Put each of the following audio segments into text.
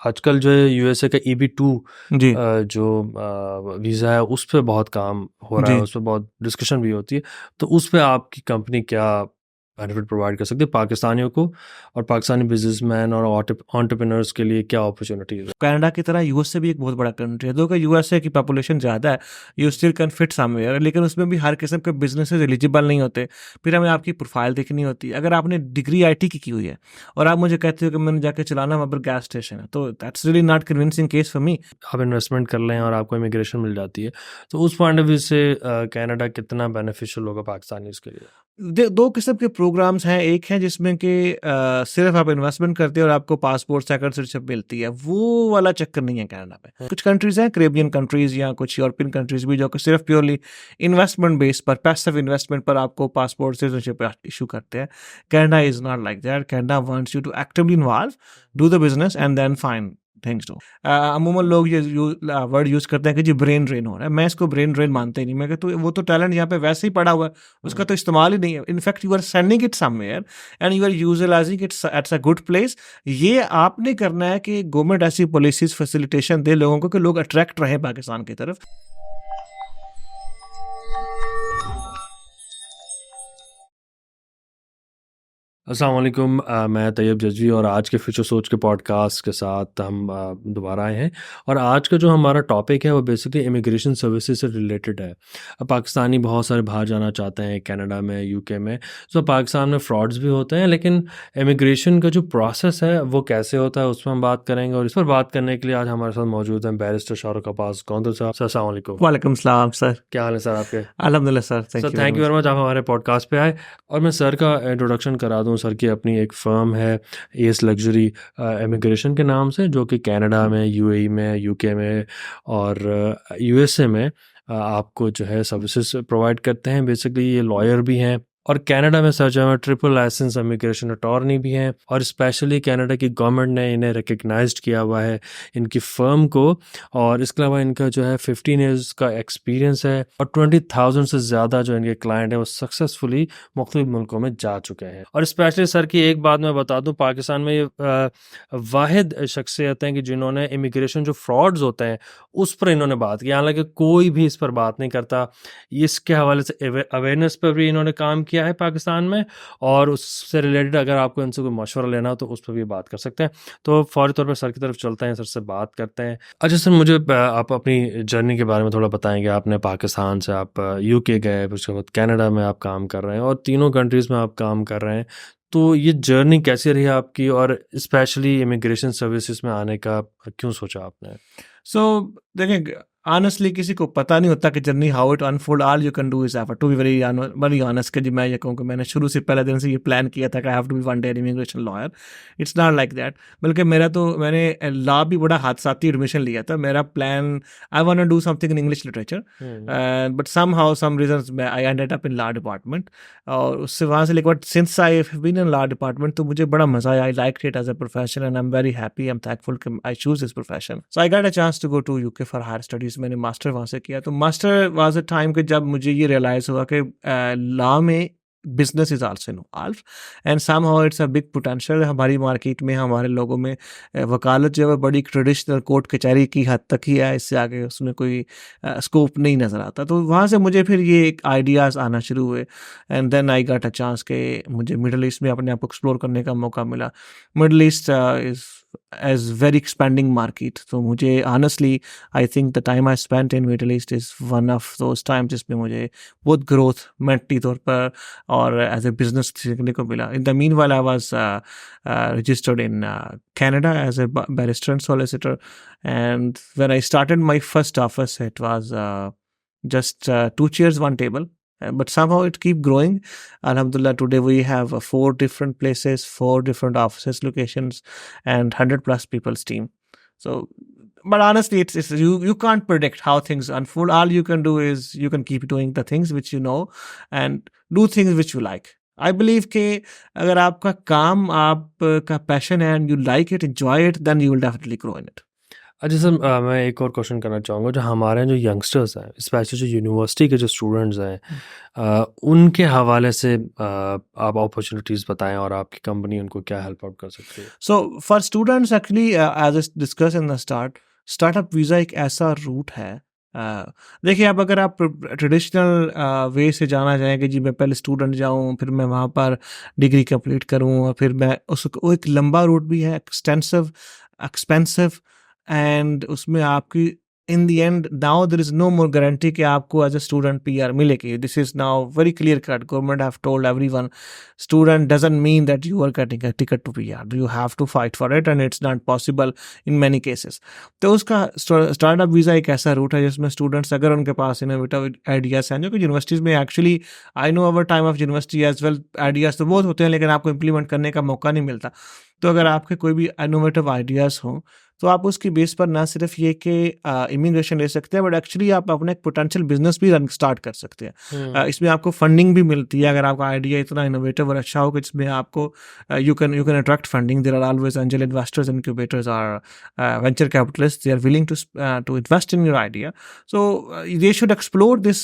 आजकल जो है यूएसए का EB-2 जी, जो वीज़ा है उस पे बहुत काम हो रहा है, जी। उस पे बहुत डिस्कशन भी होती है। तो उस पे आपकी कंपनी क्या बेनिफिट प्रोवाइड कर सकती है पाकिस्तानियों को, और पाकिस्तानी बिजनेसमैन और एंटरप्रेन्योर्स के लिए क्या अपॉर्चुनिटीज़ है? कनाडा की तरह यूएसए भी एक बहुत बड़ा कंट्री है। दो कि यूएसए की पॉपुलेशन ज़्यादा है, you still can fit somewhere, लेकिन उसमें भी हर किस्म के बिज़नेसेस एलिजिबल नहीं होते। फिर हमें आपकी प्रोफाइल देखनी होती है। अगर आपने डिग्री आईटी की हुई है और आप मुझे कहते हो कि मैंने जाके चलाना वहाँ पर गैस स्टेशन है, तो that's really not convincing case for me. आप इन्वेस्टमेंट कर लें और आपको इमिग्रेशन मिल जाती है, तो उस पॉइंट ऑफ व्यू से कनाडा कितना बेनिफिशियल होगा पाकिस्तानीज़ के लिए? दो किस्म के प्रोग्राम्स हैं। एक है जिसमें कि सिर्फ आप इन्वेस्टमेंट करते हो और आपको पासपोर्ट सेकंड सिटीजनशिप मिलती है, वो वाला चक्कर नहीं है कनाडा में। कुछ कंट्रीज हैं, कैरेबियन कंट्रीज या कुछ यूरोपियन कंट्रीज भी, जो कि सिर्फ प्योरली इन्वेस्टमेंट बेस पर, पैसिव इन्वेस्टमेंट पर आपको पासपोर्ट सिटीजनशिप इशू करते हैं। Canada is not like that. Canada wants you to actively involve, do the business and then fine things to. अमूमन लोग ये वर्ड यूज करते हैं कि जी ब्रेन ड्रेन हो रहा है। मैं इसको ब्रेन ड्रेन मानता ही नहीं। मैं कहता हूँ वो तो टैलेंट यहाँ पे वैसे ही पड़ा हुआ है, उसका तो इस्तेमाल ही नहीं है। In fact you are sending it somewhere and you are utilising it at a good place. ये आपने करना है कि गवर्नमेंट ऐसी पॉलिसीज फैसिलिटेशन दे लोगों को कि लोग अट्रैक्ट रहे पाकिस्तान की तरफ। अस्सलाम वालेकुम, मैं तैयब जज्वी और आज के फ्यूचर सोच के पॉडकास्ट के साथ हम दोबारा आए हैं। और आज का जो हमारा टॉपिक है वो बेसिकली इमिग्रेशन सर्विसेज से रिलेटेड है। अब पाकिस्तानी बहुत सारे बाहर जाना चाहते हैं, कनाडा में, यूके में। तो पाकिस्तान में फ्रॉड्स भी होते हैं, लेकिन इमिग्रेशन का जो प्रोसेस है वो कैसे होता है उस पर हम बात करेंगे। और इस पर बात करने के लिए आज हमारे साथ मौजूद हैं बैरिस्टर शाहरुख अब्बास गौंदल साहब। सर, अस्सलाम वालेकुम। वालेकुम सलाम सर। क्या हाल है सर आपके? अल्हम्दुलिल्लाह sir, sir, thank you very thank you much. Very much, आप हमारे पॉडकास्ट पे आए। और मैं सर का इंट्रोडक्शन करा दूं। सर की अपनी एक फ़र्म है एस लग्जरी इमिग्रेशन के नाम से, जो कि कनाडा में, यूएई में, यूके में और यूएसए में आपको जो है सर्विसेज प्रोवाइड करते हैं। बेसिकली ये लॉयर भी हैं और कनाडा में सर जो है ट्रिपल लाइसेंस इमिग्रेशन अटॉर्नी भी हैं। और स्पेशली कनाडा की गवर्नमेंट ने इन्हें रिकग्नाइज्ड किया हुआ है, इनकी फ़र्म को। और इसके अलावा इनका जो है 15 ईयर्स का एक्सपीरियंस है और 20,000 से ज़्यादा जो इनके क्लाइंट हैं वो सक्सेसफुली मुख्तलिफ मुल्कों में जा चुके हैं। और स्पेशली सर की एक बात मैं बता दूं, पाकिस्तान में ये वाहिद शख्सियत हैं कि जिन्होंने इमिग्रेशन जो फ्रॉड्स होते हैं उस पर इन्होंने बात की। हालांकि कोई भी इस पर बात नहीं करता। इसके हवाले से अवेयरनेस पर भी इन्होंने काम किया है पाकिस्तान में, और उससे रिलेटेड अगर आपको इनसे कोई मशवरा लेना हो तो उस पर भी बात कर सकते हैं। तो फौरी तौर पर सर की तरफ चलते हैं, सर से बात करते हैं। अच्छा सर, मुझे आप अपनी जर्नी के बारे में थोड़ा बताएंगे। आपने पाकिस्तान से आप यूके गए, उसके बाद कनाडा में आप काम कर रहे हैं और तीनों कंट्रीज़ में आप काम कर रहे हैं। तो ये जर्नी कैसी रही आपकी, और स्पेशली इमिग्रेशन सर्विसेज में आने का क्यों सोचा आपने? सो देखें, ऑनेस्टली किसी को पता नहीं होता कि journey how it unfold. All you can do is effort to be very honest कि जी मैं ये कहूँ कि मैंने शुरू से पहले दिन से ये प्लान किया था कि I have to be one day immigration lawyer. It's not like that. बल्कि मैंने लॉ भी बड़ा हादसाती एडमिशन लिया था। मेरा plan, I want to do something in English literature, but somehow some reason I ended up in law department. और उससे वहाँ से लेकर since I have been in law department तो मुझे बड़ा मजा आया। I like it as a profession and I am very happy, I am thankful कि I choose this profession. So I got a chance to go to UK for higher studies. मैंने master वहाँ से किया। तो master was a time कि जब मुझे ये रियलाइज हुआ कि लॉ में business is also involve and somehow it's a big potential. हमारी मार्केट में, हमारे लोगों में वकालत जो है बड़ी ट्रेडिशनल कोर्ट कचहरी की हद तक ही है, इससे आगे उसमें कोई स्कोप नहीं नज़र आता। तो वहाँ से मुझे फिर ये एक आइडियाज़ आना शुरू हुए and then I got a chance कि मुझे मिडल ईस्ट में अपने आप को एक्सप्लोर करने का मौका मिला। Middle East is as very expanding market. तो मुझे honestly I think the time I spent in Middle East is one of those time जिसमें मुझे बहुत ग्रोथ मेंटली तौर पर और एज ए बिजनेस सीखने को मिला। In the mean while I was registered in Canada as a barrister and solicitor, and when I started my first office it was just two chairs, one table. But somehow it keep growing. Alhamdulillah, today we have 4 different places, 4 different offices, locations, and 100 plus people's team. So, but honestly, it's you can't predict how things unfold. All you can do is you can keep doing the things which you know and do things which you like. I believe कि अगर आपका काम आपका passion है and you like it, enjoy it, then you will definitely grow in it. अच्छा sir, मैं एक और क्वेश्चन करना चाहूँगा। जो हमारे यहाँ जो यंगस्टर्स हैं, स्पेशली जो यूनिवर्सिटी के जो स्टूडेंट्स हैं, उनके हवाले से आप अपॉर्चुनिटीज़ बताएं और आपकी कंपनी उनको क्या हेल्प आउट कर सकती है। So for students actually as I discuss in the startup visa एक ऐसा रूट है। देखिए, अब अगर आप ट्रेडिशनल वे से जाना चाहें कि जी मैं पहले स्टूडेंट जाऊं, फिर मैं वहाँ पर डिग्री कंप्लीट करूं, और फिर मैं वो एक लंबा रूट भी है, एक्सटेंसिव, एक्सपेंसिव, एंड उसमें आपकी in the end now there is no more guarantee कि आपको एज अ स्टूडेंट पीआर मिलेगी। This is now very clear cut, government have told everyone student doesn't mean that you are getting a ticket to PR. You have to fight for it and it's not possible in many cases. तो उसका startup visa एक ऐसा root है जिसमें students, अगर उनके पास innovative ideas हैं, जो कि यूनिवर्सिटीज़ में actually I know our time of university as well, ideas तो बहुत होते हैं लेकिन आपको इम्प्लीमेंट करने का मौका नहीं मिलता। तो अगर आपके कोई भी इनोवेटिव आइडियाज़ हों, तो आप उसकी बेस पर ना सिर्फ ये कि इमिग्रेशन ले सकते हैं, बट एक्चुअली आप अपना एक पोटेंशियल बिजनेस भी रन स्टार्ट कर सकते हैं। इसमें आपको फंडिंग भी मिलती है अगर आपका आइडिया इतना इनोवेटिव और अच्छा हो कि जिसमें आपको you can attract funding. There are always angel investors, incubators, or venture capitalist, they are willing to invest in your idea. So they should explore this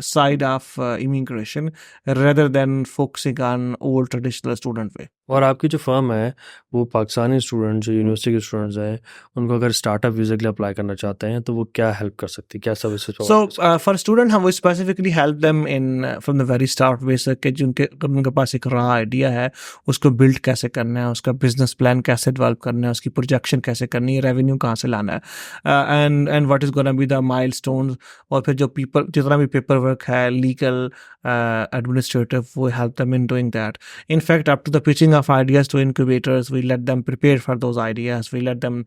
side of immigration rather than focusing on old traditional student way. और आपकी जो firm है, वो Pakistani student जो university के students हैं, उनको अगर स्टार्टअप वीज़ा के लिए अप्लाई करना चाहते हैं, तो वो क्या हेल्प कर सकती है, क्या सर्विसेज So प्रोवाइड कर सकती for student हम वो specifically help them in from the very start way से कि उनके पास एक रहा आइडिया है, उसको बिल्ड कैसे करना है, उसका बिजनेस प्लान कैसे डेवलप करना है, उसकी प्रोजेक्शन कैसे करनी है, रेवेन्यू कहाँ से लाना है, and what is gonna be the milestones, और फिर जो जितना भी पेपर वर्क है, लीगल, एडमिनिस्ट्रेटिव, वो help them in doing that. In fact, up to the pitching of ideas to incubators, we let them prepare for those ideas. We let them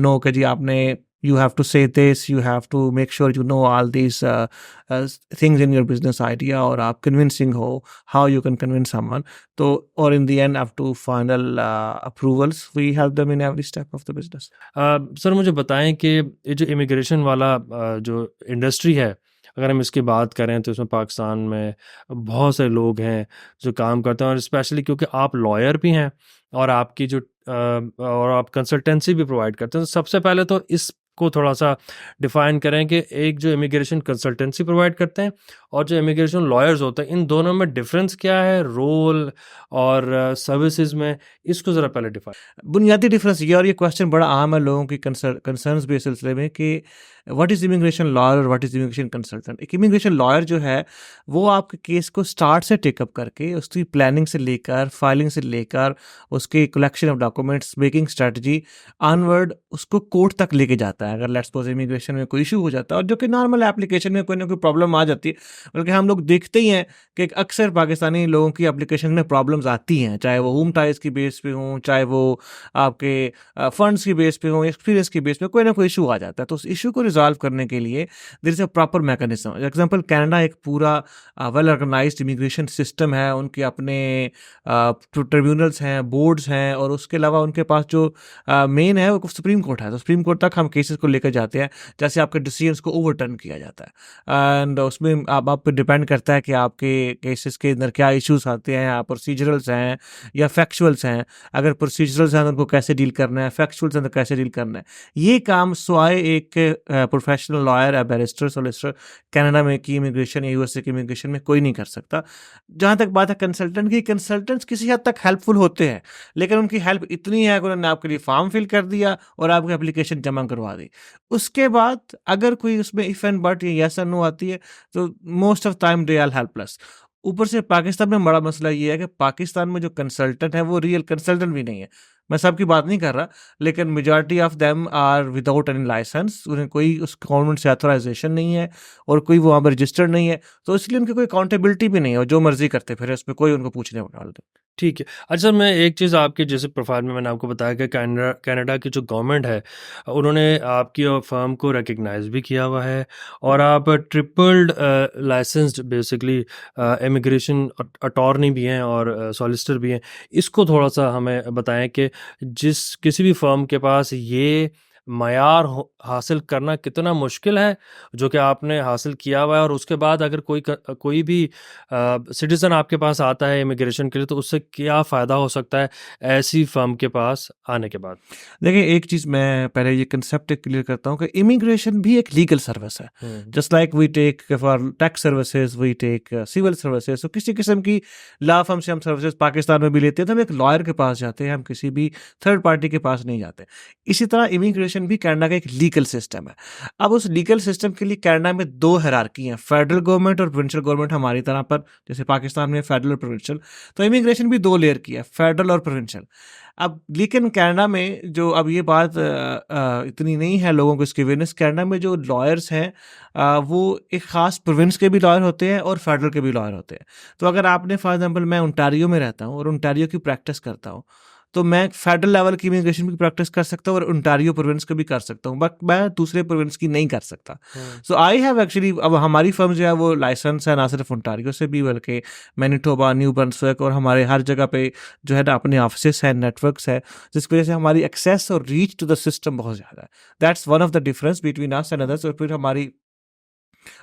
know कि जी आपने you have to say this, you have to make sure you know all these things in your business idea, और आप convincing हो how you can convince someone. तो or in the end up to final approvals, we help them in every step of the business. Sir मुझे बताएं कि ये जो immigration वाला जो इंडस्ट्री है, अगर हम इसकी बात करें तो इसमें पाकिस्तान में बहुत सारे लोग हैं जो काम करते हैं, और स्पेशली क्योंकि आप लॉयर भी हैं और आपकी जो और आप कंसल्टेंसी भी प्रोवाइड करते हैं, तो सबसे पहले तो इसको थोड़ा सा डिफाइन करें कि एक जो इमिग्रेशन कंसल्टेंसी प्रोवाइड करते हैं और जो इमिग्रेशन लॉयर्स होते हैं, इन दोनों में डिफरेंस क्या है, रोल और सर्विसेज में, इसको ज़रा पहले डिफाइन। बुनियादी डिफरेंस ये, और ये क्वेश्चन बड़ा आम है लोगों की कंसर्न्स भी इस सिलसिले में कि व्हाट इज़ इमिग्रेशन लॉयर और व्हाट इज़ इमिग्रेशन कंसल्टेंट। एक इमिग्रेशन लॉयर जो है वो आपके केस को स्टार्ट से टेकअप करके उसकी प्लानिंग से लेकर, फाइलिंग से लेकर, उसकी collection of documents, making strategy onward, उसको कोर्ट तक लेके जाता है। अगर लेट्स सपोज इमिग्रेशन में कोई इशू हो जाता है, और जो कि नॉर्मल एप्लीकेशन में कोई ना कोई प्रॉब्लम आ जाती है, बल्कि हम लोग देखते ही हैं कि अक्सर पाकिस्तानी लोगों की एप्लीकेशन में प्रॉब्लम्स आती हैं, चाहे वो होम टाइज की बेस पे हों, चाहे वो आपके फंड्स की बेस पे हों, एक्सपीरियंस की बेस पे, कोई ना कोई इशू आ जाता है। तो उस इशू को रिजॉल्व करने के लिए there is a proper mechanism. Example, Canada एक पूरा वेल ऑर्गेनाइज्ड इमिग्रेशन सिस्टम है, उनके अपने ट्रिब्यूनल्स हैं, बोर्ड्स हैं, और उसके अलावा उनके पास जो मेन है वो सुप्रीम कोर्ट है। तो सुप्रीम कोर्ट तक हम केसेस को लेकर जाते हैं, जैसे आपके डिसीजंस को ओवरटर्न किया जाता है, एंड उसमें आप पे डिपेंड करता है कि आपके केसेस के अंदर क्या इश्यूज आते हैं, प्रोसीजरल्स हैं या फैक्चुअल्स हैं। अगर प्रोसीजरल्स हैं तो उनको कैसे डील करना है, फैक्चुअल्स हैं तो कैसे डील करना है। ये काम स्वाय एक प्रोफेशनल लॉयर या बैरिस्टर, सोलिसिटर कनाडा में की इमिग्रेशन या यूएसए की इमिग्रेशन में कोई नहीं कर सकता। जहाँ तक बात है कंसल्टेंट की, कंसल्टेंट्स किसी हद तक हेल्पफुल होते हैं, लेकिन उनकी हेल्प इतनी है कि उन्होंने आपके लिए फॉर्म फिल कर दिया और आपकी एप्लीकेशन जमा करवा दी। उसके बाद अगर कोई उसमें इफ एंड बट या यस और नो आती है, तो most of time they are helpless. ऊपर से पाकिस्तान में बड़ा मसला ये है कि पाकिस्तान में जो कंसल्टेंट है वो रियल कंसल्टेंट भी नहीं है। मैं सबकी बात नहीं कर रहा, लेकिन majority of them are without any licence. उन्हें कोई उस गवर्नमेंट से ऑथराइजेशन नहीं है और कोई वहाँ पर रजिस्टर्ड नहीं है, तो इसलिए उनकी कोई अकाउंटेबिलिटी भी नहीं है और जो मर्जी करते फिर उसमें कोई उनको पूछने वाला नहीं। ठीक है। अच्छा सर, मैं एक चीज़ आपके जैसे प्रोफाइल में मैंने आपको बताया कि कनाडा की जो गवर्नमेंट है, उन्होंने आपकी फर्म को रिकग्नाइज भी किया हुआ है, और आप tripled licensed basically immigration attorney भी हैं और सॉलिसिटर भी हैं। इसको थोड़ा सा हमें बताएं कि जिस किसी भी फर्म के पास ये मयार हासिल करना कितना मुश्किल है जो कि आपने हासिल किया हुआ है, और उसके बाद अगर कोई भी सिटीज़न आपके पास आता है इमिग्रेशन के लिए, तो उससे क्या फ़ायदा हो सकता है ऐसी फर्म के पास आने के बाद? देखिए, एक चीज़ मैं पहले ये कंसेप्ट क्लियर करता हूँ कि इमिग्रेशन भी एक लीगल सर्विस है। Just like we take for tax services, we take civil services. तो किसी किस्म की लॉ फर्म से हम सर्विसेज पाकिस्तान में भी लेते हैं तो हम एक लॉयर के पास जाते हैं, हम किसी भी थर्ड पार्टी के पास नहीं जाते। इसी तरह इमिग्रेशन भी कनाडा का एक लीगल सिस्टम है। अब उस लीगल सिस्टम के लिए कनाडा में 2 हायरार्की हैं, फेडरल गवर्नमेंट और प्रोविंशियल गवर्नमेंट हमारी तरह पर, जैसे पाकिस्तान में फेडरल और प्रोविंशियल। तो इमिग्रेशन भी 2 लेयर की है, फेडरल और प्रोविंशियल। अब लेकिन कनाडा में जो अब ये बात इतनी नहीं है लोगों को इसकी अवेयरनेस, कनाडा में जो लॉयर्स हैं वो एक ख़ास प्रोविंस के भी लॉयर होते हैं और फेडरल के भी लॉयर होते हैं। तो अगर आपने फॉर एग्जांपल, मैं ओंटारियो में रहता हूँ और ओंटारियो की प्रैक्टिस करता हूँ, तो मैं फेडरल लेवल की इमिग्रेशन की प्रैक्टिस कर सकता हूँ और ओंटारियो प्रोविंस को भी कर सकता हूँ, बट मैं दूसरे प्रोविंस की नहीं कर सकता। सो आई हैव एक्चुअली, अब हमारी फर्म जो है वो लाइसेंस है ना सिर्फ ओंटारियो से भी, बल्कि मैनिटोबा, न्यू ब्रंसविक और हमारे हर जगह पे जो है ना अपने ऑफिस हैं, नेटवर्क्स है, जिसकी वजह से हमारी एक्सेस और रीच टू द सिस्टम बहुत ज़्यादा है। That's one of the difference between us and others. और फिर हमारी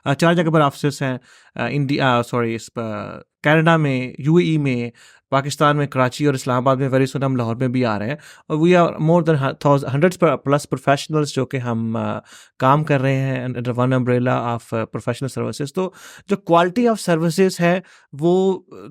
4 जगह पर ऑफिस हैं, इंडिया, सॉरी, इस कनाडा में, यूएई में, पाकिस्तान में कराची और इस्लामाबाद में, वेरी सुन हम लाहौर में भी आ रहे हैं। और we are more then hundreds plus professionals जो कि हम काम कर रहे हैं under one umbrella of professional services. तो जो क्वालिटी ऑफ सर्विसेज है वो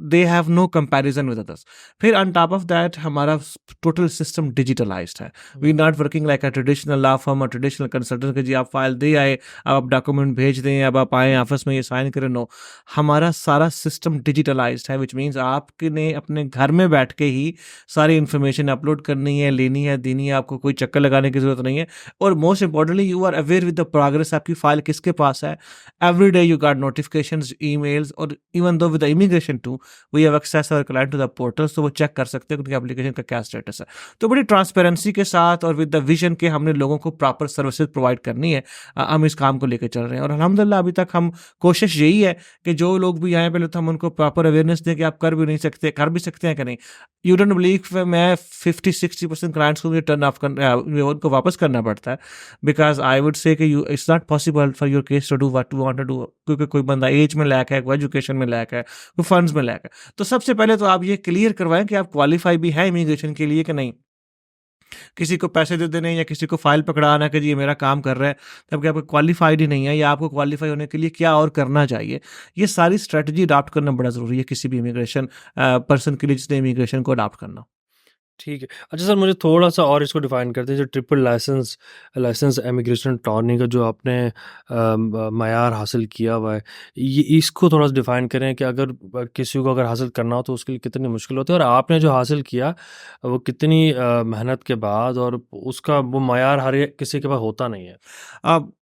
they have no comparison with others. फिर ऑन टॉप ऑफ दैट हमारा टोटल सिस्टम डिजिटलाइज्ड है। We not working like a traditional law firm और ट्रेडिशनल कंसल्टेंट के जी आप फाइल दे आए, अब आप डॉक्यूमेंट भेज दें, अब आप आए ऑफिस में ये साइन करें। नो, हमारा सारा सिस्टम डिजिटलाइज्ड है, विच मीन्स आपने अपने घर में बैठ के ही सारी इन्फॉर्मेशन अपलोड करनी है, लेनी है, देनी है, आपको कोई चक्कर लगाने की जरूरत नहीं है। और most importantly you are aware with the progress, आपकी फाइल किसके पास है। Every day you got notifications, emails, और even though with the immigration too we have access our client to the portals, तो वो चेक कर सकते हैं उनकी एप्लीकेशन का क्या स्टेटस है। तो बड़ी ट्रांसपेरेंसी के साथ और विद द विजन के हमने लोगों को प्रॉपर सर्विसेज प्रोवाइड करनी है, हम इस काम को लेकर चल रहे हैं। और अल्हम्दुलिल्लाह अभी तक हम कोशिश यही है कि जो लोग भी आए पहले तो हम उनको प्रॉपर अवेयरनेस दें कि आप कर भी नहीं सकते, कर भी सकते हैं कि नहीं। यू डोंट बिलीव, मैं 50-60% क्लाइंट्स को टर्न ऑफ उनको वापस करना पड़ता है, बिकॉज आई वुड से कि you it's not possible for your case to do what you want to do, क्योंकि कोई बंदा एज में लैक है, कोई एजुकेशन में लैक है, कोई फंड्स में लैक है। तो सबसे पहले तो आप ये क्लियर करवाएं कि आप क्वालिफाई भी है इमिग्रेशन के लिए कि नहीं। किसी को पैसे दे देने या किसी को फाइल पकड़ाना कि जी ये मेरा काम कर रहा है, जबकि आपको क्वालिफाइड ही नहीं है, या आपको क्वालिफाई होने के लिए क्या और करना चाहिए। ये सारी स्ट्रेटजी अडॉप्ट करना बड़ा ज़रूरी है किसी भी इमिग्रेशन पर्सन के लिए जिसने इमिग्रेशन को अडॉप्ट करना। ठीक है। अच्छा सर, मुझे थोड़ा-सा और इसको डिफ़ाइन कर दें, जो ट्रिपल लाइसेंस इमिग्रेशन अटॉर्नी का जो आपने मयार हासिल किया हुआ है, ये इसको थोड़ा-सा डिफ़ाइन करें कि अगर किसी को अगर हासिल करना हो तो उसके लिए कितनी मुश्किल होती है, और आपने जो हासिल किया वो कितनी मेहनत के बाद, और उसका वो मयार हर एक किसी के पास होता नहीं है। अब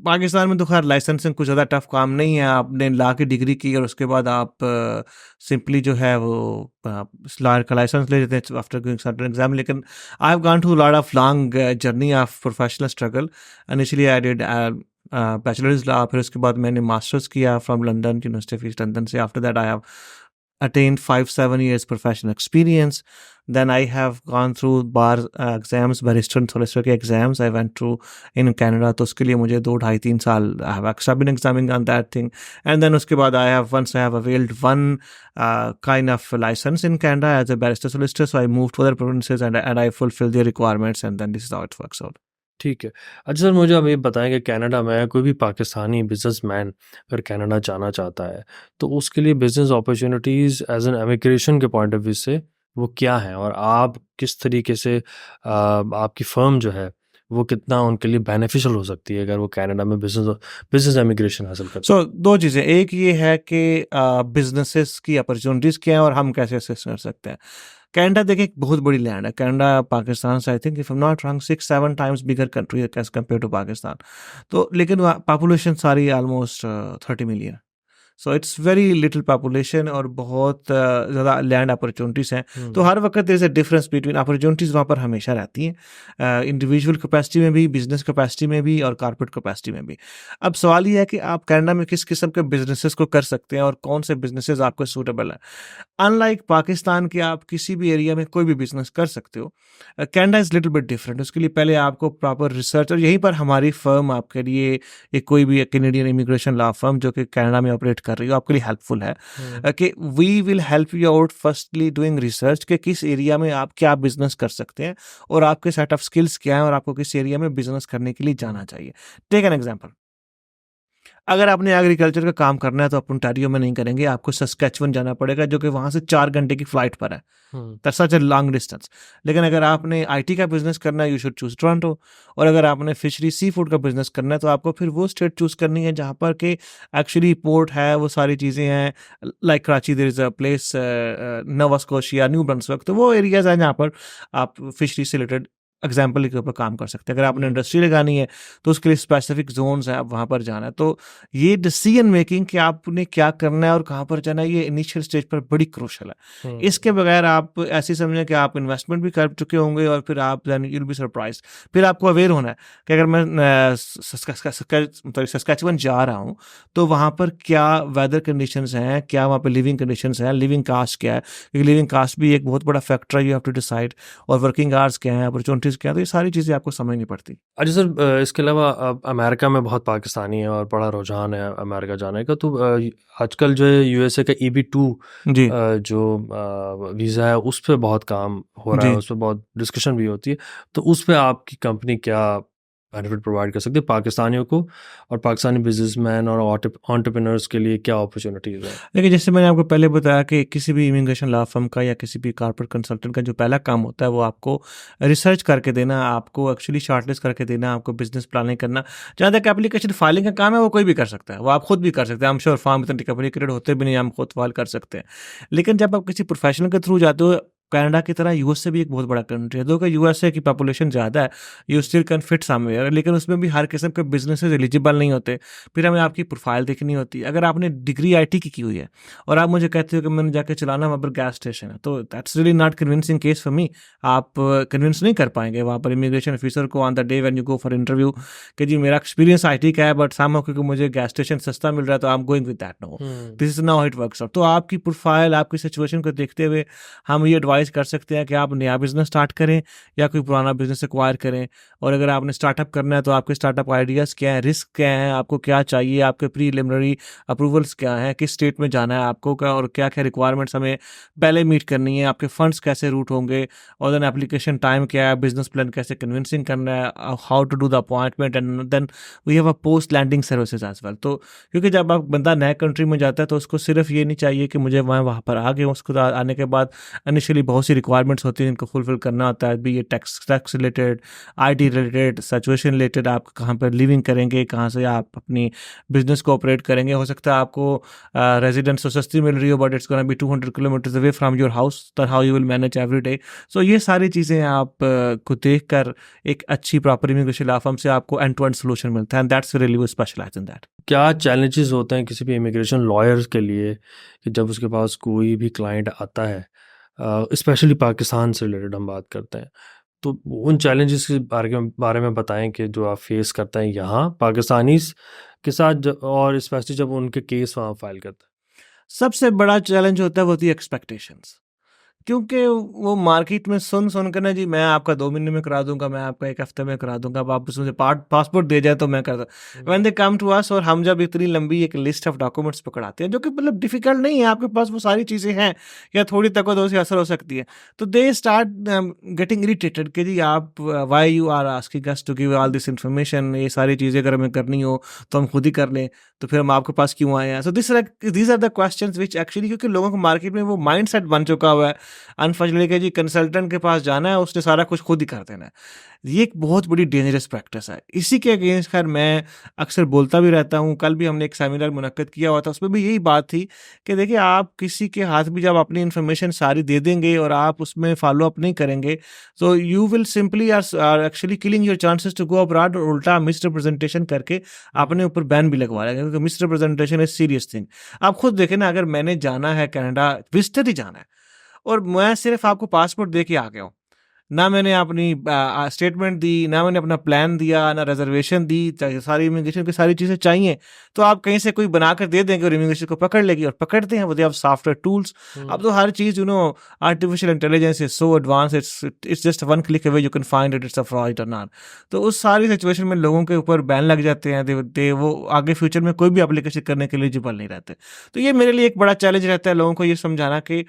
पाकिस्तान में तो खैर लाइसेंसिंग कुछ ज़्यादा टफ काम नहीं है। आपने लॉ की डिग्री की और उसके बाद आप सिंपली जो है वो लॉ का लाइसेंस ले लेते हैं आफ्टर गोइंग सर्टेन एग्जाम। लेकिन I have gone to lot of long journey of professional struggle. Initially I did bachelors law, फिर उसके बाद मैंने मास्टर्स किया from London, university of east London से। After that I have attained 5-7 years professional experience. Then I have gone through bar exams, barrister and solicitor के exams I went through in Canada. तो उसके लिए मुझे 2-2.5-3 साल I have extra been examining on that thing. And then उसके बाद once I have availed one kind of license in Canada as a barrister solicitor, so I moved to other provinces and I fulfilled their requirements, and then this is how it works out. ठीक है। अच्छा sir, मुझे अब ये बताएं कि Canada में कोई भी पाकिस्तानी बिजनेसमैन अगर कनाडा जाना चाहता है, तो उसके लिए business opportunities as an immigration के पॉइंट ऑफ व्यू से वो क्या हैं, और आप किस तरीके से आपकी फ़र्म जो है वो कितना उनके लिए बेनिफिशियल हो सकती है अगर वो कनाडा में बिजनेस इमिग्रेशन हासिल करते सो 2 चीज़ें, एक ये है कि बिजनेसेस की अपॉर्चुनिटीज़ क्या हैं और हम कैसे असिस्ट कर सकते हैं। कनाडा देखिए एक बहुत बड़ी लैंड है। कनाडा पाकिस्तान से I think if I am not wrong 6-7 times bigger country as compare to Pakistan. तो लेकिन पॉपुलेशन सारी almost 30 million. So it's very little population और बहुत ज़्यादा लैंड अपॉर्चुनिटीज़ हैं। तो हर वक्त there is a difference between opportunities वहाँ पर हमेशा रहती हैं, इंडिविजुअल कैपेसिटी में भी, बिजनेस कैपेसिटी में भी और कॉर्पोरेट कैपेसिटी में भी। अब सवाल ये है कि आप कनाडा में किस किस्म के बिजनेसेस को कर सकते हैं और कौन से बिजनेसेस आपको सूटेबल हैं। अनलाइक पाकिस्तान के आप किसी भी एरिया में कोई भी बिजनेस कर सकते हो। Canada is little bit different. उसके लिए पहले आपको प्रॉपर रिसर्च, और यहीं पर हमारी फर्म आपके लिए, एक कोई भी कैनेडियन इमिग्रेशन लॉ फर्म जो कि कनाडा में ऑपरेट कर रही हो, आपके लिए हेल्पफुल है कि we will help you out firstly doing research कि किस एरिया में आप क्या बिजनेस कर सकते हैं और आपके सेट ऑफ स्किल्स क्या हैं और आपको किस एरिया में बिजनेस करने के लिए जाना चाहिए। टेक एन एग्जांपल, अगर आपने एग्रीकल्चर का काम करना है तो आप ओंटारियो में नहीं करेंगे, आपको सस्केचुअन जाना पड़ेगा जो कि वहाँ से 4 घंटे की फ्लाइट पर है। That's such a long distance. लेकिन अगर आपने आईटी का बिजनेस करना है, यू शुड चूज टोरंटो। और अगर आपने फिशरी सी फूड का बिजनेस करना है तो आपको फिर वो स्टेट चूज करनी है जहाँ पर के एक्चुअली पोर्ट है, वो सारी चीज़ें हैं। Like Karachi there is a place, Nova Scotia, New Brunswick, तो वो एरियाज हैं जहाँ पर आप फिशरी से रिलेटेड एग्जाम्पल के ऊपर काम कर सकते हैं। अगर आपने इंडस्ट्री लगानी है तो उसके लिए स्पेसिफिक जोन्स हैं, आप वहाँ पर जाना है। तो ये डिसीजन मेकिंग कि आपने क्या करना है और कहाँ पर जाना है, ये इनिशियल स्टेज पर बड़ी क्रूशल है। इसके बगैर आप ऐसे समझें कि आप इन्वेस्टमेंट भी कर चुके होंगे और फिर आप यूल बी सरप्राइज। फिर आपको अवेयर होना है कि अगर मैं सस्केचुअन जा रहा हूँ तो वहाँ पर क्या वेदर कंडीशंस हैं, क्या वहाँ पर लिविंग कंडीशंस हैं, लिविंग कास्ट क्या है, क्योंकि लिविंग कास्ट भी एक बहुत बड़ा फैक्टर है, यू हैव टू डिसाइड। और वर्किंग आवर्स क्या हैं, अपॉर्चुनिटीज़ क्या हैं, तो ये सारी चीज़ें आपको समझनी पड़ती। अच्छा सर, इसके अलावा अब अमेरिका में बहुत पाकिस्तानी है और बड़ा रुझान है अमेरिका जाने का, तो आजकल जो है यूएसए का EB-2 जी जो वीज़ा है उस पे बहुत काम हो रहा है, जी उस पे बहुत डिस्कशन भी होती है। तो उस पे आपकी कंपनी क्या बेनिफिट प्रोवाइड कर सकती है पाकिस्तानियों को, और पाकिस्तानी बिजनेसमैन और एंटरप्रेन्योर्स के लिए क्या अपॉर्चुनिटीज़ है? देखिए, जैसे मैंने आपको पहले बताया कि किसी भी इमिग्रेशन लॉ फर्म का या किसी भी कॉर्पोरेट कंसल्टेंट का जो पहला काम होता है वो आपको रिसर्च करके देना, आपको एक्चुअली शॉर्टलिस्ट करके देना, आपको बिजनेस प्लानिंग करना। जहाँ तक एप्लीकेशन फाइलिंग का काम है वो कोई भी कर सकता है, वो आप खुद भी कर सकते हैं। आई एम श्योर फॉर्म इतने कॉम्प्लिकेटेड होते भी नहीं, हम खुद फाइल कर सकते हैं। लेकिन जब आप किसी प्रोफेशनल के थ्रू जाते हो, कनाडा की तरह यूएसए भी एक बहुत बड़ा कंट्री है, दो कि यूएसए की पॉपुलेशन ज़्यादा है, you still can fit somewhere, लेकिन उसमें भी हर किस्म के बिजनेसेस एलिजिबल नहीं होते। फिर हमें आपकी प्रोफाइल देखनी होती है। अगर आपने डिग्री आईटी की हुई है और आप मुझे कहते हो कि मैंने जाके चलाना वहाँ पर गैस स्टेशन है, तो that's really not convincing case for me. आप कन्विंस नहीं कर पाएंगे वहाँ पर इमिग्रेशन ऑफिसर को on the day when you go for interview कि जी मेरा एक्सपीरियंस आईटी का है, बट सामहाउ क्योंकि मुझे गैस स्टेशन सस्ता मिल रहा है तो I am going with that. No, this is now how it works out. तो आपकी प्रोफाइल, आपकी सिचुएशन को देखते हुए हम ये एडवाइस कर सकते हैं कि आप नया बिजनेस स्टार्ट करें या कोई पुराना बिजनेस एक्वायर करें। और अगर आपने स्टार्टअप करना है तो आपके स्टार्टअप आइडियाज़ क्या हैं, रिस्क क्या हैं, आपको क्या चाहिए, आपके प्रीलिमिनरी अप्रूवल्स क्या हैं, किस स्टेट में जाना है आपको क्या, और क्या क्या रिक्वायरमेंट्स हमें पहले मीट करनी है, आपके फंड्स कैसे रूट होंगे, और देन एप्लीकेशन टाइम क्या है, बिजनेस प्लान कैसे कन्विंसिंग करना है, how to do the appointment, and then we have a post landing services as well. तो क्योंकि जब आप बंदा नए कंट्री में जाता है तो उसको सिर्फ ये नहीं चाहिए कि मुझे वहाँ पर आ गए, उसको आने के बाद इनिशियली बहुत सी रिक्वायरमेंट्स होती हैं जिनको फुलफिल करना होता है, भी ये tax related, IT related, situation related, आप कहाँ पर लिविंग करेंगे, कहाँ से आप अपनी बिजनेस को ऑपरेट करेंगे। हो सकता है आपको रेजिडेंस तो सस्ती मिल रही हो but it's gonna be 200 kilometres away from your house, that how you will manage every day. So ये सारी चीज़ें आप को देख कर एक अच्छी प्रॉपर इमिग्रेशन लॉ फर्म से आपको एंड टू एंड सोल्यूशन मिलता है, and that's really we specialise in that. क्या चैलेंजेस होते हैं किसी भी इमिग्रेशन लॉयर्स के लिए कि जब उसके पास कोई भी क्लाइंट आता है, स्पेशली पाकिस्तान से रिलेटेड हम बात करते हैं, तो उन चैलेंजेस के बारे में बताएं कि जो आप फेस करते हैं यहाँ पाकिस्तानीज के साथ, और स्पेशली जब उनके केस वहाँ फाइल करते हैं? सबसे बड़ा चैलेंज होता है वो होती है एक्सपेक्टेशंस। क्योंकि वो मार्केट में सुन कर ना जी मैं आपका 2 महीने में करा दूंगा, मैं आपका 1 हफ्ते में करा दूंगा, अब आप बस मुझे पासपोर्ट दे जाए तो मैं कर दूँ। When they come to us, और हम जब इतनी लंबी एक लिस्ट ऑफ डॉक्यूमेंट्स पकड़ाते हैं जो कि मतलब डिफिकल्ट नहीं है, आपके पास वो सारी चीज़ें हैं या थोड़ी तकदो से असर हो सकती है, तो दे स्टार्ट गेटिंग इरिटेटेड कि जी आप why you are asking us to give all this information, ये सारी चीज़ें अगर हमें करनी हो तो हम खुद ही कर लें, तो फिर हम आपके पास क्यों आए हैं। So these are the questions which actually, क्योंकि लोगों को मार्केट में वो माइंड सेट बन चुका हुआ है अनफॉर्चुनेटली जी कंसल्टेंट के पास जाना है, उसने सारा कुछ खुद ही कर देना है। ये एक बहुत बड़ी डेंजरस प्रैक्टिस है। इसी के अगेंस्ट खैर मैं अक्सर बोलता भी रहता हूँ। कल भी हमने एक सेमिनार मुनक्कद किया हुआ था, उसमें भी यही बात थी कि देखिए आप किसी के हाथ में जब अपनी इन्फॉर्मेशन सारी दे देंगे और आप उसमें फॉलो अप नहीं करेंगे, तो you will simply are actually killing your chances to go abroad, और उल्टा मिस रिप्रेजेंटेशन करके अपने ऊपर बैन भी लगवा रहे हैं, क्योंकि miss representation is serious thing. आप खुद देखें ना, अगर मैंने जाना है कनाडा, विजिटर ही जाना है, और मैं सिर्फ आपको पासपोर्ट दे के आ गया हूँ, ना मैंने अपनी स्टेटमेंट दी, ना मैंने अपना प्लान दिया, ना रिजर्वेशन दी, सारी इमिग्रेशन की सारी चीज़ें चाहिए, तो आप कहीं से कोई बनाकर दे देंगे और इमिग्रेशन को पकड़ लेगी, और पकड़ते हैं वो दे हैव सॉफ्टवेयर टूल्स। अब तो हर चीज़ artificial intelligence is so advance, it's just one click away, you can find it, it's a fraud or not. तो उस सारी सिचुएशन में लोगों के ऊपर बैन लग जाते हैं, वो आगे फ्यूचर में कोई भी एप्लीकेशन करने के लिए एलिजिबल नहीं रहते। तो ये मेरे लिए एक बड़ा चैलेंज रहता है लोगों को ये समझाना कि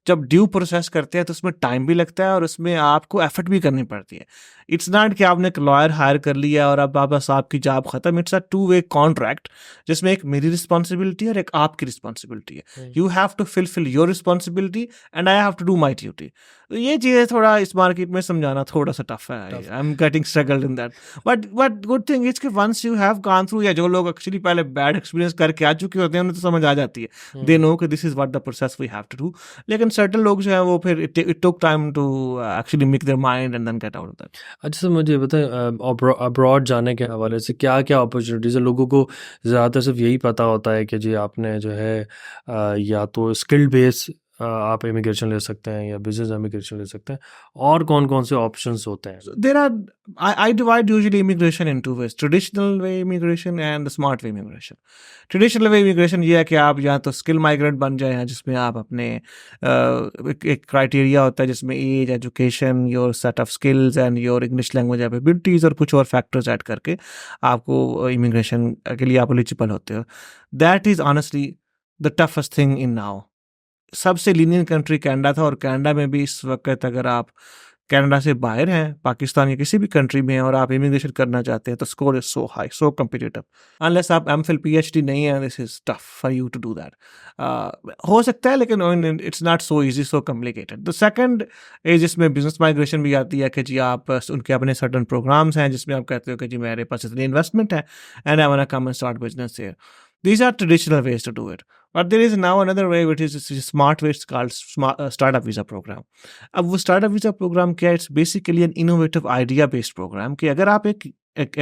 जब ड्यू प्रोसेस करते हैं तो उसमें टाइम भी लगता है और उसमें आपको एफर्ट भी करनी पड़ती है। इट्स नॉट कि आपने एक लॉयर हायर कर लिया और अब बस आपकी जॉब खत्म। It's a two way contract, जिसमें एक मेरी रिस्पॉन्सिबिलिटी और एक आपकी रिस्पॉन्सिबिलिटी है। You have to fulfil your responsibility and I have to do my duty. तो ये चीज़ें थोड़ा इस मार्केट में समझाना थोड़ा सा टफ है। I am getting struggled in that, but good thing is कि once you have gone through, या जो लोग एक्चुअली पहले बैड एक्सपीरियंस करके आ चुके होते हैं उन्हें तो समझ आ जाती है, दे नो कि this is what the process we have to do. लेकिन सर्टेन लोग जो है वो फिर it took time to actually make their mind and then get out of that. अच्छा सर, मुझे बताएं अब्रॉड जाने के हवाले से क्या क्या अपॉर्चुनिटीज़ है। लोगों को ज़्यादातर सिर्फ यही पता होता है कि जी आपने जो है या तो स्किल्ड बेस आप इमिग्रेशन ले सकते हैं या बिजनेस इमिग्रेशन ले सकते हैं, और कौन कौन से ऑप्शंस होते हैं? So there are, I divide usually immigration in two ways: traditional way immigration and the smart way immigration. Traditional way immigration ये है कि आप या तो स्किल माइग्रेंट बन जाए हैं, जिसमें आप अपने एक क्राइटेरिया होता है जिसमें age, education, your set of skills and your English language abilities और कुछ और फैक्टर्स ऐड करके आपको इमिग्रेशन के लिए आप एलिजिबल होते हो। That is honestly the toughest thing in now. सबसे लीनियंट कंट्री कनाडा था, और कनाडा में भी इस वक्त अगर आप कनाडा से बाहर हैं, पाकिस्तान या किसी भी कंट्री में हैं और आप इमिग्रेशन करना चाहते हैं, तो score is so high, so competitive. Unless आप एमफिल पीएचडी नहीं है, this is tough for you to do that. हो सकता है लेकिन it's not so easy, so complicated. The second is जिसमें बिजनेस माइग्रेशन भी आती है कि जी आप उनके अपने सर्टन प्रोग्राम्स हैं जिसमें आप कहते हो कि जी मेरे पास इतनी इन्वेस्टमेंट है and I want to come and start business here. These are traditional ways to do it. But there is now another way, which is a smart way. It's called startup visa program. अब वो startup visa program क्या है? It's basically an innovative idea based program कि अगर आप एक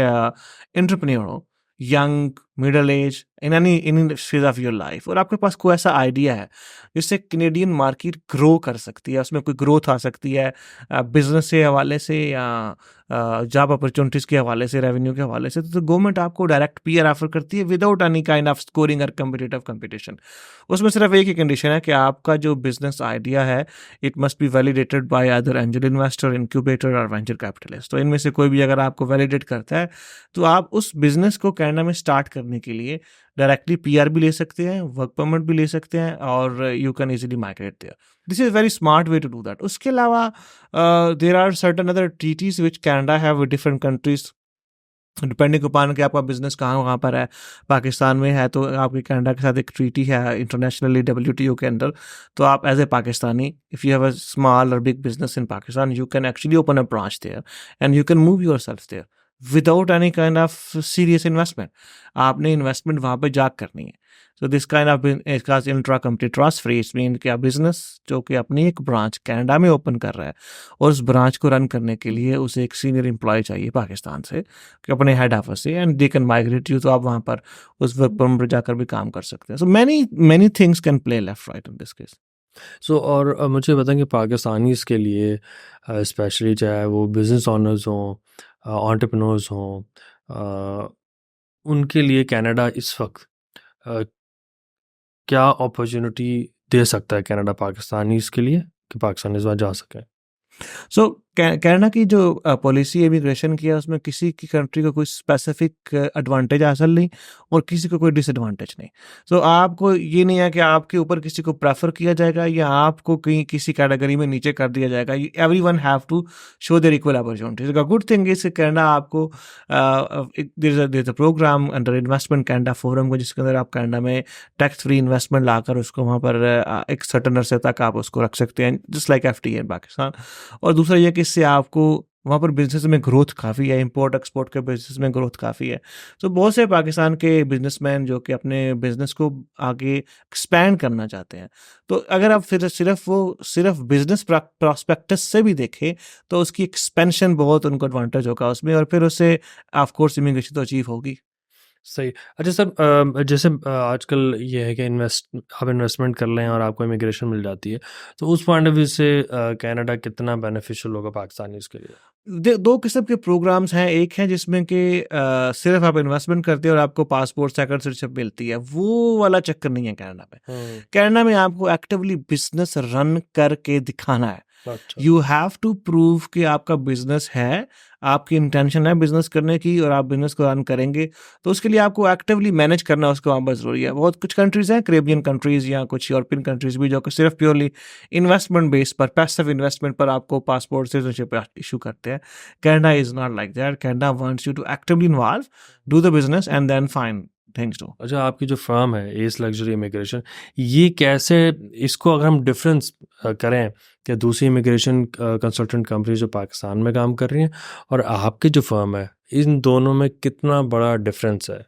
entrepreneur हो, young, middle age, in any phase of your life, और आपके पास कोई ऐसा आइडिया है जिससे कैनेडियन मार्केट ग्रो कर सकती है, उसमें कोई ग्रोथ आ सकती है बिजनेस के हवाले से या जॉब अपॉर्चुनिटीज़ के हवाले से, रेवेन्यू के हवाले से, तो गवर्नमेंट आपको डायरेक्ट पीआर ऑफर करती है without any kind of scoring और कम्पिटिटिव कंपटीशन। उसमें सिर्फ एक ही कंडीशन है कि आपका जो बिजनेस आइडिया है it must be validated by other angel investor, incubator और वेंचर कैपिटलिस्ट। तो इनमें से कोई भी अगर आपको वैलिडेट करता है तो आप उस बिजनेस को कनाडा में स्टार्ट करने के लिए डायरेक्टली पीआर भी ले सकते हैं, वर्क परमिट भी ले सकते हैं, और you can easily migrate there. This is very smart way to do that. उसके अलावा there are certain other treaties which Canada have with different countries, depending upon कि आपका बिजनेस कहाँ पर है। पाकिस्तान में है तो आपके कनाडा के साथ एक ट्रीटी है इंटरनेशनली WTO के अंदर, तो आप as a Pakistani, if you have a small or big business in Pakistan, you can actually open a branch there and you can move yourself there without any kind of serious investment. आपने investment वहाँ पे जाकर करनी है। So this kind of intra company trust free, it's mean कि आप business जो कि अपनी एक ब्रांच कनाडा में ओपन कर रहा है और उस ब्रांच को रन करने के लिए उसे एक सीनियर एम्प्लॉय चाहिए पाकिस्तान से, कि अपने हेड ऑफिस से, and they can migrate you, तो आप वहाँ पर उस वर्क परमिट पर जाकर भी काम कर सकते हैं। So many things can play left right in this case. So और मुझे बताएं कि पाकिस्तानीज़ के लिए स्पेशली चाहे वो बिज़नेस ऑनर्स हों, एंटरप्रेन्योर्स हों, उनके लिए कनाडा इस वक्त अ, क्या अपॉर्चुनिटी दे सकता है कनाडा पाकिस्तानीज़ के लिए कि पाकिस्तानीज़ वहाँ जा सकें? सो कनाडा की जो पॉलिसी इमिग्रेशन की है उसमें किसी की कंट्री को कोई स्पेसिफिक एडवांटेज हासिल नहीं और किसी को कोई डिसएडवांटेज नहीं। सो आपको ये नहीं है कि आपके ऊपर किसी को प्रेफर किया जाएगा या आपको कहीं किसी कैटेगरी में नीचे कर दिया जाएगा। Everyone have to show their equal opportunities. The good thing is Canada आपको there is a programme under investment Canada forum को, जिसके अंदर आप कनाडा में टैक्स फ्री इन्वेस्टमेंट लाकर उसको वहाँ पर एक सर्टन अरसे तक आप उसको रख सकते हैं, जस्ट लाइक एफटीए इन पाकिस्तान। और दूसरा ये कि इससे आपको वहाँ पर बिजनेस में ग्रोथ काफ़ी है, इंपोर्ट एक्सपोर्ट के बिजनेस में ग्रोथ काफ़ी है। तो बहुत से पाकिस्तान के बिजनेसमैन जो कि अपने बिजनेस को आगे एक्सपैंड करना चाहते हैं, तो अगर आप फिर सिर्फ बिजनेस प्रॉस्पेक्टस से भी देखें तो उसकी एक्सपेंशन बहुत उनको एडवांटेज होगा उसमें, और फिर उससे ऑफ कोर्स इमिग्रेशन तो अचीव होगी। सही। अच्छा सर, जैसे आजकल ये है कि आप इन्वेस्टमेंट कर लें और आपको इमिग्रेशन मिल जाती है, तो उस पॉइंट ऑफ व्यू से कनाडा कितना बेनिफिशियल होगा पाकिस्तानीज़ के लिए? दो किस्म के प्रोग्राम्स हैं। एक है जिसमें कि सिर्फ आप इन्वेस्टमेंट करते हैं और आपको पासपोर्ट सेकंड सिटीजनशिप मिलती है, वो वाला चक्कर नहीं है कनाडा में। कनाडा में आपको एक्टिवली बिजनेस रन करके दिखाना है। अच्छा। यू हैव टू प्रूव कि आपका बिजनेस है, आपकी इंटेंशन है बिजनेस करने की और आप बिजनेस को रन करेंगे, तो उसके लिए आपको एक्टिवली मैनेज करना उसको वहाँ पर ज़रूरी है। बहुत कुछ कंट्रीज़ हैं, कैरेबियन कंट्रीज़ या कुछ यूरोपियन कंट्रीज़ भी, जो कि सिर्फ प्योरली इन्वेस्टमेंट बेस पर, पैसिव इन्वेस्टमेंट पर आपको पासपोर्ट सिटीजनशिप इशू करते हैं। Canada is not like that. Canada wants you to actively involve, do the business and then find things to. अच्छा, आपकी जो फर्म है एस लग्जरी इमिग्रेशन, ये कैसे, इसको अगर हम डिफरेंस करें कि दूसरी इमिग्रेशन कंसल्टेंट कंपनी जो पाकिस्तान में काम कर रही हैं और आपकी जो फर्म है, इन दोनों में कितना बड़ा डिफरेंस है?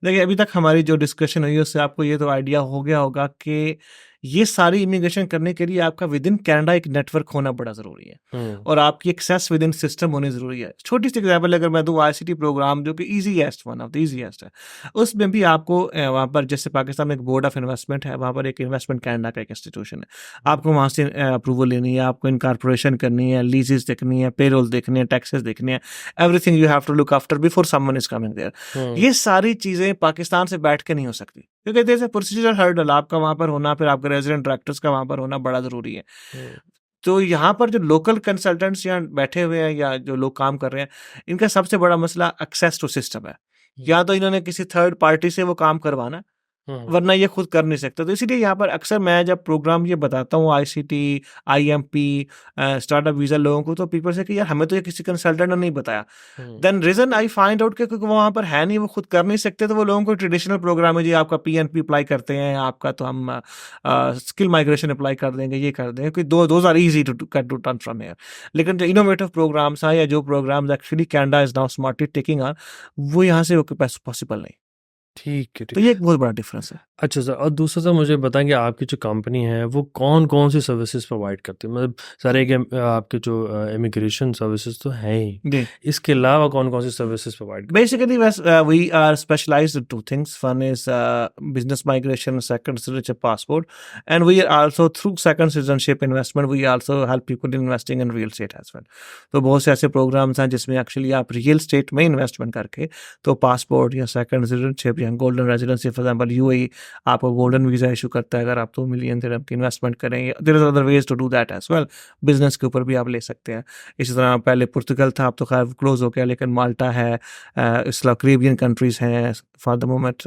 देखिए, अभी तक हमारी जो डिस्कशन हुई है उससे आपको ये तो आइडिया हो गया होगा कि ये सारी इमिग्रेशन करने के लिए आपका विद इन कनाडा एक नेटवर्क होना बड़ा ज़रूरी है और आपकी एक्सेस विद इन सिस्टम होनी ज़रूरी है। छोटी सी एग्जाम्पल अगर मैं दूँ, आईसीटी प्रोग्राम जो कि easiest, one of the easiest है, उसमें भी आपको वहाँ पर, जैसे पाकिस्तान में एक बोर्ड ऑफ इन्वेस्टमेंट है, वहाँ पर एक इन्वेस्टमेंट कनाडा का एक इंस्टीट्यूशन है। आपको वहाँ से अप्रूवल लेनी है, आपको इनकॉर्पोरेशन करनी है, लीजेस देखनी है, पेरोल देखनी है, टैक्सेस देखनी है, everything you have to look after before someone is coming there. ये सारी चीज़ें पाकिस्तान से बैठ के नहीं हो सकती, क्योंकि there is a procedure hurdle आपका वहाँ पर होना, फिर आपके रेजिडेंट डायरेक्टर्स का वहाँ पर होना बड़ा ज़रूरी है। तो यहाँ पर जो लोकल कंसल्टेंट्स यहाँ बैठे हुए हैं या जो लोग काम कर रहे हैं, इनका सबसे बड़ा मसला एक्सेस टू सिस्टम है। या तो इन्होंने किसी थर्ड पार्टी से वो काम करवाना, वरना ये खुद कर नहीं सकते। तो इसीलिए यहाँ पर अक्सर मैं जब प्रोग्राम ये बताता हूँ, आईसीटी, आईएमपी, स्टार्टअप वीज़ा लोगों को, तो पीपल से कि यार हमें तो ये किसी कंसल्टेंट ने नहीं बताया। Then reason I find out कि क्योंकि वो वहाँ पर है नहीं, वो खुद कर नहीं सकते, तो वो लोगों को ट्रेडिशनल प्रोग्राम है जी, आपका पीएनपी अप्लाई करते हैं, आपका तो हम स्किल माइग्रेशन अप्लाई कर देंगे, ये कर देंगे, क्योंकि those are easy to turn from here. लेकिन जो इनोवेटिव प्रोग्राम्स हैं या जो programs actually Canada is now smartly taking on, वो यहाँ से पॉसिबल नहीं। ठीक है, तो ये एक बहुत बड़ा डिफरेंस है। अच्छा सर, और दूसरा सर मुझे बताएं कि आपकी जो कंपनी है वो कौन-कौन सी सर्विसेज प्रोवाइड करती है? मतलब सारे के आपके जो इमिग्रेशन सर्विसेज तो हैं ही, जी। इसके अलावा कौन-कौन सी सर्विसेज प्रोवाइड करती Basically, we are specialized in two things. One is business migration, second citizenship passport, and we are also through second citizenship investment. We also help people in investing in real estate as well. तो बहुत से ऐसे programmes हैं जिसमें actually आप real estate में investment करके, तो पासपोर्ट या सेकंड सिटीजनशिप या golden residency, for example UAE आपको गोल्डन वीज़ा इशू करता है अगर आप 2 मिलियन दिरहम की इन्वेस्टमेंट करें। There is other ways to do that as well. Business के ऊपर भी आप ले सकते हैं। इसी तरह पहले पुर्तगाल था, अब तो खैर क्लोज हो गया, लेकिन माल्टा है, इसला कैरेबियन कंट्रीज़ हैं फॉर द मोमेंट,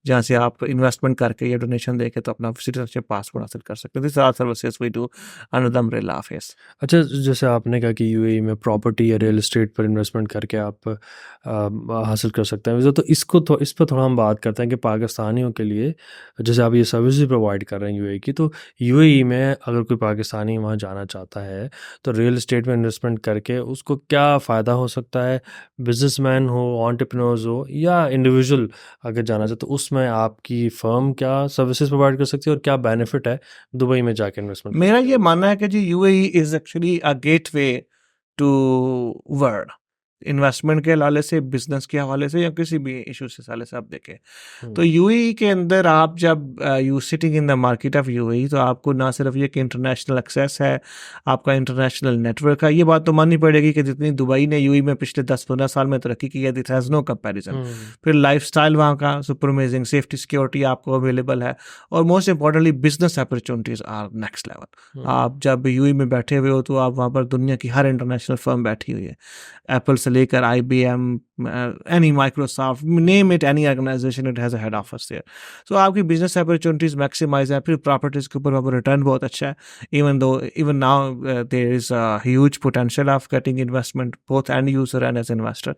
जहाँ से आप इन्वेस्टमेंट करके या डोनेशन देके तो अपना सिटीजनशिप पासपोर्ट हासिल कर सकते हैं। This are services we do under the umbrella of S. अच्छा, जैसे आपने कहा कि यूएई में प्रॉपर्टी या रियल एस्टेट पर इन्वेस्टमेंट करके आप हासिल कर सकते हैं वीज़ा, तो इस पर थोड़ा हम बात करते हैं कि पाकिस्तानियों के लिए जैसे आप ये सर्विस भी प्रोवाइड कर रहे हैं यूएई की, तो यूएई में अगर कोई पाकिस्तानी वहाँ जाना चाहता है तो रियल एस्टेट में इन्वेस्टमेंट करके उसको क्या फ़ायदा हो सकता है? बिजनेसमैन हो, एंटरप्रेन्योर्स हो या इंडिविजुअल अगर जाना चाहे, तो उसमें आपकी फ़र्म क्या सर्विसेज प्रोवाइड कर सकती है और क्या बेनिफिट है दुबई में जाके इन्वेस्टमेंट? मेरा ये मानना है कि जी UAE is actually a gateway to world. Investment के हवाले से, बिजनेस के हवाले से, या किसी भी इशू से हवाले से आप देखें। हम्म, तो यूएई के अंदर आप जब you sitting in the market of UAE, तो आपको ना सिर्फ ये कि इंटरनेशनल एक्सेस है, आपका इंटरनेशनल नेटवर्क है। ये बात तो माननी पड़ेगी कि जितनी दुबई ने यूएई में पिछले 10-15 साल में तरक्की की है, it has no comparison. Hmm, फिर लाइफस्टाइल वहाँ का सुपर अमेजिंग, सेफ्टी सिक्योरिटी आपको अवेलेबल है, और most importantly business opportunities are next level. आप जब यूएई में बैठे हुए हो तो आप वहाँ पर दुनिया की हर इंटरनेशनल फर्म बैठी हुई है, एप्पल से लेकर IBM, any Microsoft, name it, any organisation it has a head office there. So आपकी बिजनेस अपॉर्चुनिटीज मैक्सिमाइज है। फिर प्रॉपर्टीज के ऊपर वहाँ पर रिटर्न बहुत अच्छा है, even now there is a huge potential of getting investment both and user and as investor.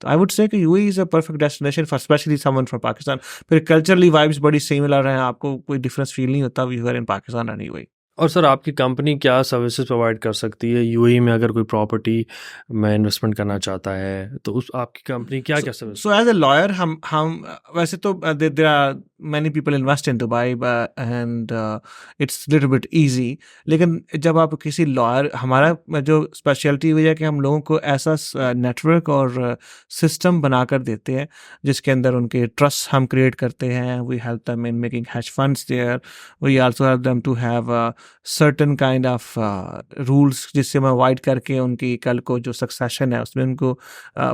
तो आई वुड से कि UAE is a perfect destination for specially someone from Pakistan. फिर कल्चरली वाइब्स बड़ी similar हैं, आपको कोई difference feel नहीं होता we are in Pakistan and UAE. और सर आपकी कंपनी क्या सर्विसेज प्रोवाइड कर सकती है यूएई में? अगर कोई प्रॉपर्टी में इन्वेस्टमेंट करना चाहता है तो उस आपकी कंपनी क्या क्या service? So as a lawyer, हम वैसे तो there are many people invest in Dubai and it's little bit easy। लेकिन जब आप किसी लॉयर, हमारा जो स्पेशलिटी हुई है कि हम लोगों को ऐसा नेटवर्क और सिस्टम बनाकर देते हैं जिसके अंदर उनके ट्रस्ट हम क्रिएट करते हैं। We help them in making hash funds there, we also help them to have certain kind of rules जिससे हम अवॉइड करके उनकी कल को जो सक्सेशन है उसमें उनको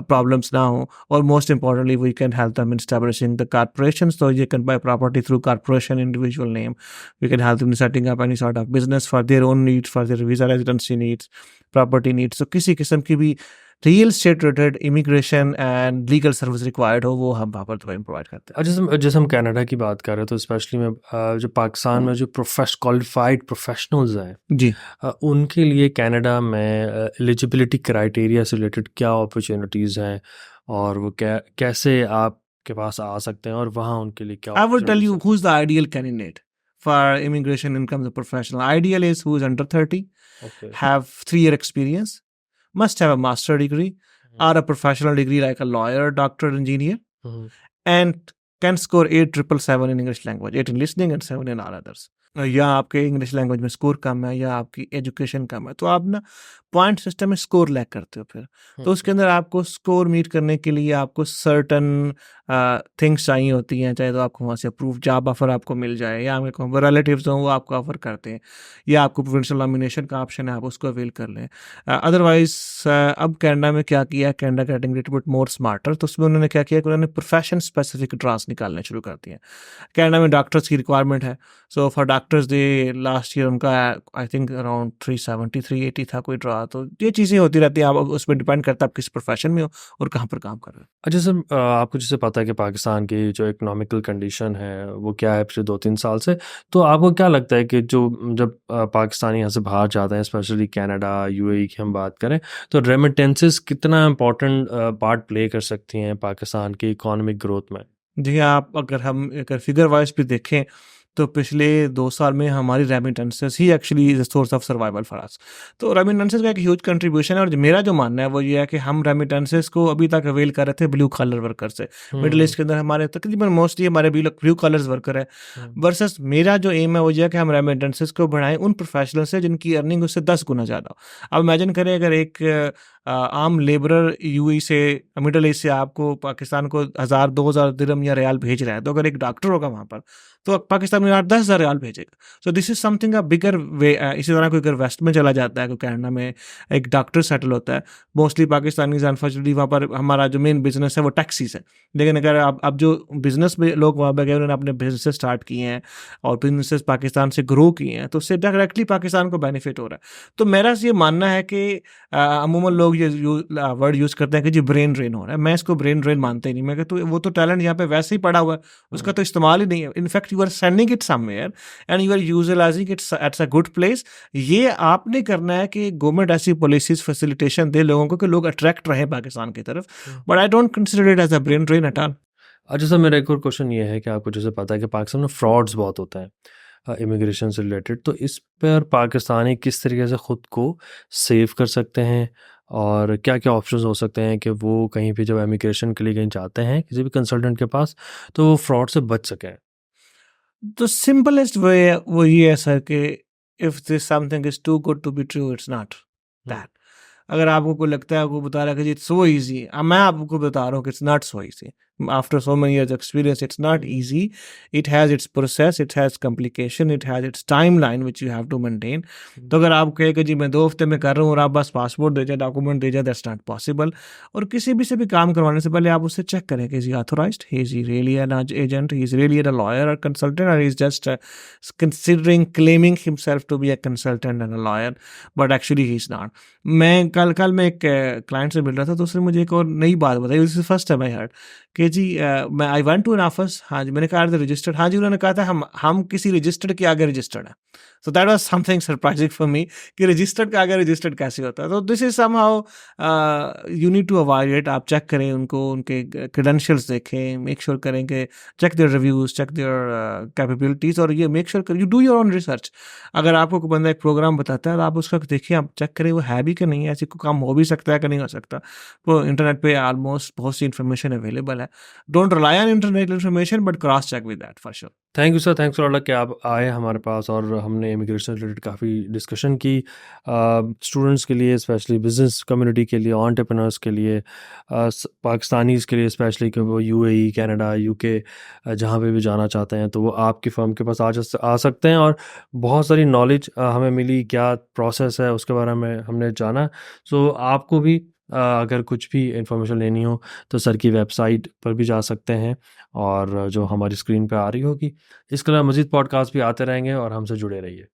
problems now, or most importantly we can help them in establishing the corporations, so you can buy property through corporation individual name. We can help them in setting up any sort of business for their own needs, for their visa residency needs, property needs। so किसी किस्म की भी real estate related immigration and legal service required हो वो हम वहाँ पर Dubai में प्रोवाइड करते हैं। और जैसे हम कनाडा की बात कर रहे हैं तो स्पेशली में जो पाकिस्तान में जो क्वालिफाइड प्रोफेशनल्स हैं जी, उनके लिए कनाडा में एलिजिबिलिटी क्राइटेरिया से रिलेटेड क्या अपॉर्चुनिटीज़ हैं और वो कैसे आपके पास आ सकते हैं और वहाँ उनके लिए क्या I will tell you opportunities who's the ideal candidate for immigration income as a professional। Ideal is who is under 30, हैं? Okay. have 3-year experience, must have a master degree or a professional degree like a lawyer, doctor, engineer, hmm, and can score 8,777 in English language, 8 in listening and 7 in all others। या आपके English language में score कम है या आपकी education कम है तो आप ना पॉइंट सिस्टम में स्कोर लैग करते हो फिर। तो उसके अंदर आपको स्कोर मीट करने के लिए आपको सर्टन थिंग्स चाहिए होती हैं, चाहे तो आपको वहाँ से अप्रूव जॉब ऑफर आपको मिल जाए, या आपके रिलेटिव्स हों वो आपको ऑफर करते हैं, या आपको प्रोविंशियल नॉमिनेशन का ऑप्शन है आप उसको अवेल कर लें। अदरवाइज अब कनाडा में क्या किया है, Canada getting little bit more smarter, तो उसमें उन्होंने क्या किया कि उन्होंने प्रोफेशन स्पेसिफिक ड्राफ्ट्स निकालने शुरू कर दिए हैं। कनाडा में डॉक्टर्स की रिक्वायरमेंट है, so for doctors they last year उनका आई थिंक अराउंड 370 380 था कोई ड्रा। तो ये चीज़ें होती रहती हैं, आप उस पर डिपेंड करता है आप किस प्रोफेशन में हो और कहाँ पर काम कर रहे हो। अच्छा सर आपको जैसे पता है कि पाकिस्तान की जो इकोनॉमिकल कंडीशन है वो क्या है पिछले 2-3 साल से, तो आपको क्या लगता है कि जब पाकिस्तानी यहाँ से बाहर जाते हैं स्पेशली कनाडा यूएई की हम बात करें तो रेमिटेंसेस कितना इम्पोर्टेंट पार्ट प्ले कर सकती हैं पाकिस्तान की इकोनॉमिक ग्रोथ में? जी, आप अगर फिगर वाइज भी देखें तो पिछले 2 साल में हमारी remittances he actually is a source of survival for us. तो रेमिटेंसेस का एक ह्यूज कंट्रीब्यूशन है, और मेरा जो मानना है वो ये है कि हम रेमिटेंसेस को अभी तक अवेल कर रहे थे ब्लू कॉलर वर्कर से। मिडिल ईस्ट के अंदर हमारे तकरीबन मोस्टली हमारे ब्लू कॉलर्स वर्कर है, वर्सेस मेरा जो एम है वो ये है कि हम रेमिटेंसेस को बढ़ाएं उन प्रोफेशनल से जिनकी अर्निंग उससे 10 गुना ज़्यादा हो। अब इमेजिन करें अगर एक आम लेबरर यूएई से, मिडिल ईस्ट से आपको पाकिस्तान को 1,000-2,000 दिरहम या रियाल भेज रहा है, तो अगर एक डॉक्टर होगा वहाँ पर तो पाकिस्तान में 8-10,000 रियाल भेजेगा। सो दिस इज समथिंग अ बिगर वे। इसी तरह कोई अगर वेस्ट में चला जाता है, कोई कनाडा में एक डॉक्टर सेटल होता है, मोस्टली पाकिस्तानीज अनफॉर्चुनेटली वहाँ पर हमारा जो मेन बिजनेस है वो टैक्सीज है। लेकिन अगर आप जो बिजनेस में लोग वहाँ पर गए उन्होंने अपने बिजनेस स्टार्ट किए हैं और बिजनेसेस पाकिस्तान से ग्रो किए हैं, तो उससे डायरेक्टली पाकिस्तान को बेनिफिट हो रहा है। तो मेरा ये मानना है कि अमूमन लोग ये वर्ड यूज़ करते हैं कि जी ब्रेन ड्रेन हो रहा है। मैं इसको ब्रेन ड्रेन मानता ही नहीं। मैं कहता वो तो टैलेंट यहाँ पे वैसे ही पड़ा हुआ है, उसका तो इस्तेमाल ही नहीं है। In fact you are sending it somewhere and you are utilising it at a good place. ये आपने करना है कि गवर्नमेंट ऐसी पॉलिसीज फैसिलिटेशन दे लोगों को कि लोग अट्रैक्ट रहे पाकिस्तान की तरफ, but I don't consider it as a brain drain at all. अच्छा सर मेरा एक और क्वेश्चन ये है कि आपको जैसे पता है कि पाकिस्तान में फ्रॉड्स बहुत होता है इमिग्रेशन से रिलेटेड, तो इस पर पाकिस्तानी किस तरीके से ख़ुद को सेव कर सकते हैं और क्या क्या ऑप्शंस हो सकते हैं कि वो कहीं भी जब इमिग्रेशन के लिए कहीं जाते हैं किसी भी कंसल्टेंट के पास तो वो फ्रॉड से बच सकें? तो सिंपलेस्ट वे वो ये है सर कि if this something is too good to be true it's not that. अगर आपको कोई लगता है, आपको बता रहा है कि जी इट्स सो ईजी, मैं आपको बता रहा हूँ कि it's not so easy. After so many years experience, it's not easy. It has its process, it has complication, it has its timeline which you have to maintain. तो अगर आप कहे कि जी मैं 2 हफ्ते में कर रहा हूँ और आप बस पासपोर्ट दे जाए, डॉक्यूमेंट दे जाए, दैट्स नॉट पॉसिबल. और किसी भी से भी काम करवाने से पहले आप उससे चेक करें कि is he authorised, is he really an agent, he is really a lawyer और कंसल्टेंट, और is just considering claiming himself to be a consultant and a lawyer, but actually he is not. मैं कल मैं एक client से मिल रहा था, तो उसने मुझे एक और नई बात बताई. This is first time I heard कि जी मैं I went to an office. हाँ जी, मैंने कहा रजिस्टर्ड. हाँ जी, उन्होंने कहा था हम किसी रजिस्टर्ड के आगे रजिस्टर्ड है. So that was something surprising for me कि रजिस्टर्ड के आगे रजिस्टर्ड कैसे होता है. तो this is somehow you need to avoid it. आप चेक करें उनको, उनके क्रेडेंशियल्स देखें, मेक श्योर करें कि check their reviews, check their capabilities, और ये make sure you do your own research. अगर आपको कोई बंदा एक प्रोग्राम बताता है तो आप उसका देखिए, आप चेक करें वो है भी कि नहीं, ऐसी कोई काम हो भी सकता है कि नहीं हो सकता. तो इंटरनेट पे ऑलमोस्ट बहुत सी इन्फॉर्मेशन अवेलेबल है. Don't rely on internet information, but cross check with that for sure. Thank you sir, thanks for कि आप आए हमारे पास और हमने इमिग्रेशन रिलेटेड काफ़ी डिस्कशन की. स्टूडेंट्स के लिए, स्पेशली बिजनेस कम्युनिटी के लिए, एंटरप्रेन्योर्स के लिए, पाकिस्तानीज़ के लिए स्पेशली, कि वो यूएई, कनाडा, यूके जहाँ पे भी जाना चाहते हैं तो वो आपकी फ़र्म के पास आ सकते हैं. और बहुत सारी नॉलेज हमें मिली, क्या प्रोसेस है उसके बारे में हमने जाना. सो आपको भी अगर कुछ भी इंफॉर्मेशन लेनी हो तो सर की वेबसाइट पर भी जा सकते हैं, और जो हमारी स्क्रीन पे आ रही होगी. इसके अलावा मज़ीद पॉडकास्ट भी आते रहेंगे, और हमसे जुड़े रहिए.